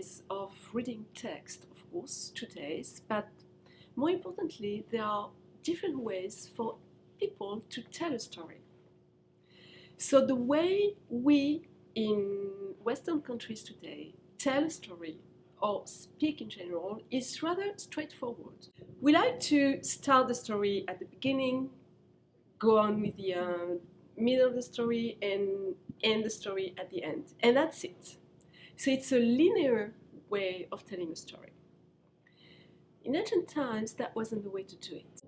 ways of reading text, of course, today, but more importantly, there are different ways for people to tell a story. So the way we in Western countries today tell a story or speak in general is rather straightforward. We like to start the story at the beginning, go on with the middle of the story, and end the story at the end. And that's it. So it's a linear way of telling a story. In ancient times, that wasn't the way to do it.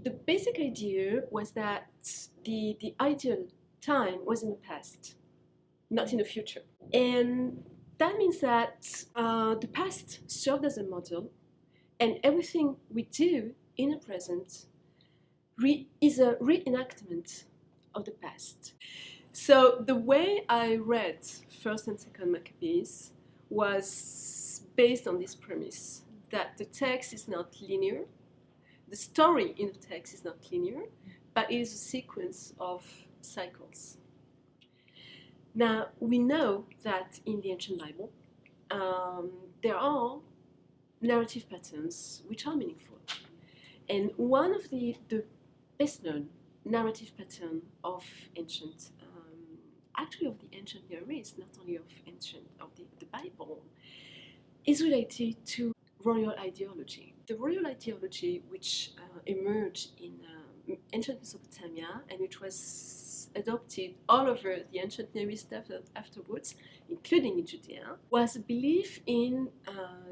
The basic idea was that the ideal time was in the past, not in the future. And that means that the past served as a model, and everything we do in the present is a reenactment of the past. So the way I read 1st and 2nd Maccabees was based on this premise, that the text is not linear, the story in the text is not linear, but it is a sequence of cycles. Now, we know that in the ancient Bible, there are narrative patterns which are meaningful. And one of the best known narrative pattern of ancient, actually of the ancient Near East, not only of the Bible, is related to royal ideology. The royal ideology which emerged in ancient Mesopotamia and which was adopted all over the ancient Near East afterwards, including in Judea, was a belief in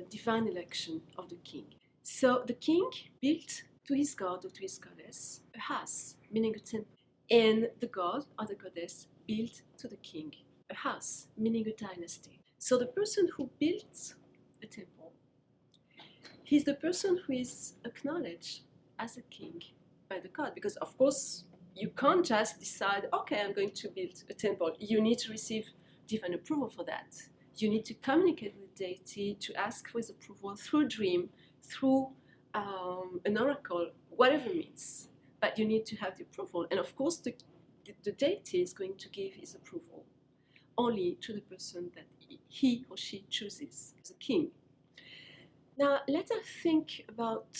divine election of the king. So the king built to his god or to his goddess a house, meaning a temple, and the god or the goddess built to the king a house, meaning a dynasty. So the person who built a temple, he's the person who is acknowledged as a king by the god, because of course you can't just decide, okay, I'm going to build a temple. You need to receive divine approval for that. You need to communicate with the deity to ask for his approval through a dream, through an oracle, whatever means. But you need to have the approval. And of course, the deity is going to give his approval only to the person that he or she chooses as a king. Now, let us think about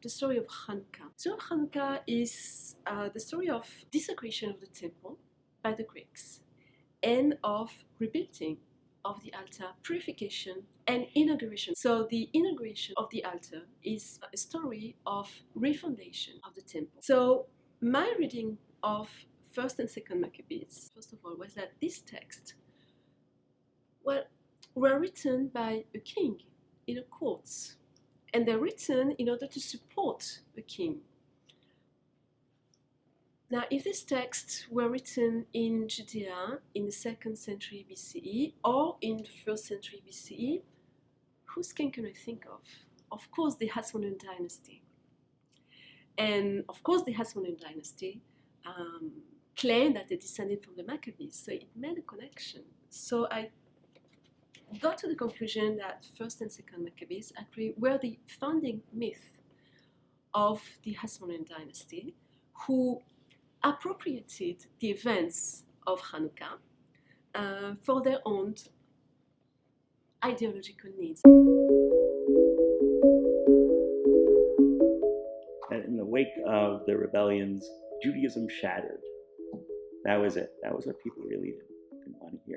the story of Hanukkah. The story of Hanukkah is the story of desecration of the temple by the Greeks and of rebuilding of the altar, purification, and inauguration. So the inauguration of the altar is a story of refoundation of the temple. So my reading of 1st and 2nd Maccabees, first of all, was that these texts were written by a king in a court, and they're written in order to support the king. Now, if these texts were written in Judea in the 2nd century BCE or in the 1st century BCE, whose king can I think of? Of course, the Hasmonean dynasty. And of course, the Hasmonean dynasty claimed that they descended from the Maccabees, so it made a connection. So I got to the conclusion that 1st and 2nd Maccabees actually were the founding myth of the Hasmonean dynasty, who appropriated the events of Hanukkah for their own ideological needs. And in the wake of the rebellions, Judaism shattered. That was it. That was what people really didn't want to hear.